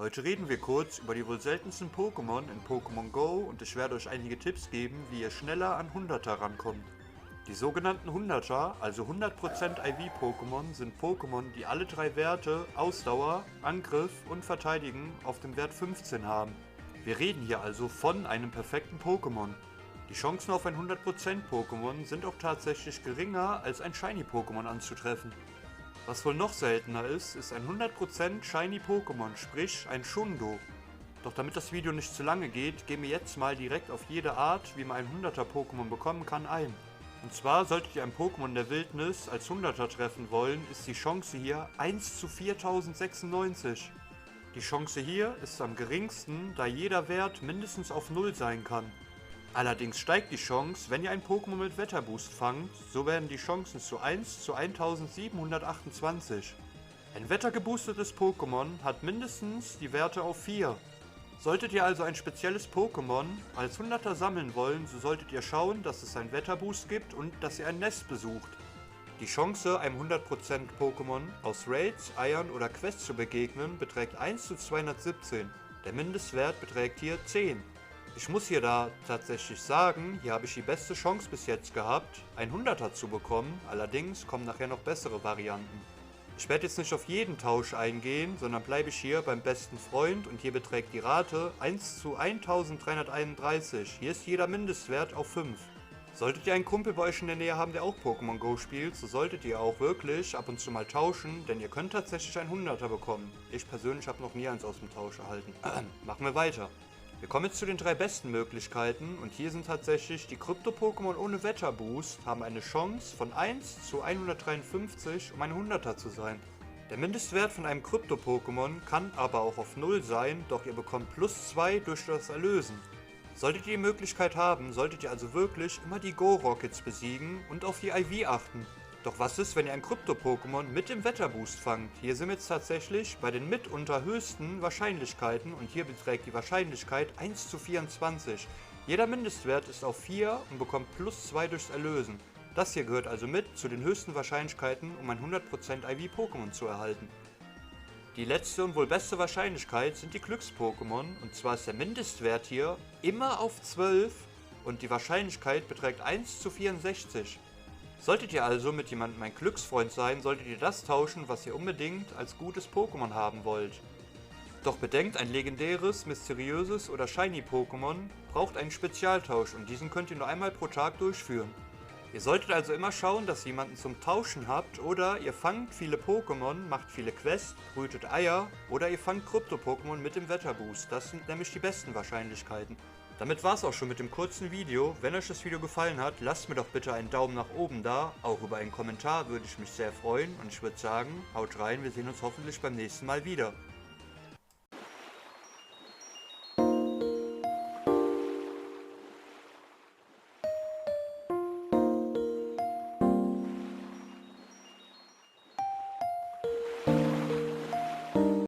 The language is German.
Heute reden wir kurz über die wohl seltensten Pokémon in Pokémon Go und ich werde euch einige Tipps geben, wie ihr schneller an 100er rankommt. Die sogenannten 100er, also 100% IV-Pokémon, sind Pokémon, die alle drei Werte Ausdauer, Angriff und Verteidigen auf dem Wert 15 haben. Wir reden hier also von einem perfekten Pokémon. Die Chancen auf ein 100% Pokémon sind auch tatsächlich geringer als ein Shiny-Pokémon anzutreffen. Was wohl noch seltener ist ein 100% Shiny Pokémon, sprich ein Shundo. Doch damit das Video nicht zu lange geht, gehen wir jetzt mal direkt auf jede Art, wie man ein 100er Pokémon bekommen kann, ein. Und zwar, solltet ihr ein Pokémon der Wildnis als 100er treffen wollen, ist die Chance hier 1 zu 4096. Die Chance hier ist am geringsten, da jeder Wert mindestens auf 0 sein kann. Allerdings steigt die Chance, wenn ihr ein Pokémon mit Wetterboost fangt, so werden die Chancen zu 1 zu 1728. Ein wettergeboostetes Pokémon hat mindestens die Werte auf 4. Solltet ihr also ein spezielles Pokémon als 100er sammeln wollen, so solltet ihr schauen, dass es einen Wetterboost gibt und dass ihr ein Nest besucht. Die Chance, einem 100% Pokémon aus Raids, Eiern oder Quests zu begegnen, beträgt 1 zu 217. Der Mindestwert beträgt hier 10. Ich muss hier da tatsächlich sagen, hier habe ich die beste Chance bis jetzt gehabt, ein 100er zu bekommen, allerdings kommen nachher noch bessere Varianten. Ich werde jetzt nicht auf jeden Tausch eingehen, sondern bleibe ich hier beim besten Freund und hier beträgt die Rate 1 zu 1331. Hier ist jeder Mindestwert auf 5. Solltet ihr einen Kumpel bei euch in der Nähe haben, der auch Pokémon Go spielt, so solltet ihr auch wirklich ab und zu mal tauschen, denn ihr könnt tatsächlich einen 100er bekommen. Ich persönlich habe noch nie eins aus dem Tausch erhalten. Machen wir weiter. Wir kommen jetzt zu den 3 besten Möglichkeiten und hier sind tatsächlich die Krypto-Pokémon ohne Wetterboost, haben eine Chance von 1 zu 153, um ein 100er zu sein. Der Mindestwert von einem Krypto-Pokémon kann aber auch auf 0 sein, doch ihr bekommt plus 2 durch das Erlösen. Solltet ihr die Möglichkeit haben, solltet ihr also wirklich immer die Go-Rockets besiegen und auf die IV achten. Doch was ist, wenn ihr ein Krypto-Pokémon mit dem Wetterboost fangt? Hier sind wir jetzt tatsächlich bei den mitunter höchsten Wahrscheinlichkeiten und hier beträgt die Wahrscheinlichkeit 1 zu 24. Jeder Mindestwert ist auf 4 und bekommt plus 2 durchs Erlösen. Das hier gehört also mit zu den höchsten Wahrscheinlichkeiten, um ein 100% IV-Pokémon zu erhalten. Die letzte und wohl beste Wahrscheinlichkeit sind die Glücks-Pokémon und zwar ist der Mindestwert hier immer auf 12 und die Wahrscheinlichkeit beträgt 1 zu 64. Solltet ihr also mit jemandem ein Glücksfreund sein, solltet ihr das tauschen, was ihr unbedingt als gutes Pokémon haben wollt. Doch bedenkt, ein legendäres, mysteriöses oder shiny Pokémon braucht einen Spezialtausch und diesen könnt ihr nur einmal pro Tag durchführen. Ihr solltet also immer schauen, dass ihr jemanden zum Tauschen habt oder ihr fangt viele Pokémon, macht viele Quests, brütet Eier oder ihr fangt Krypto-Pokémon mit dem Wetterboost. Das sind nämlich die besten Wahrscheinlichkeiten. Damit war es auch schon mit dem kurzen Video. Wenn euch das Video gefallen hat, lasst mir doch bitte einen Daumen nach oben da. Auch über einen Kommentar würde ich mich sehr freuen. Und ich würde sagen, haut rein, wir sehen uns hoffentlich beim nächsten Mal wieder.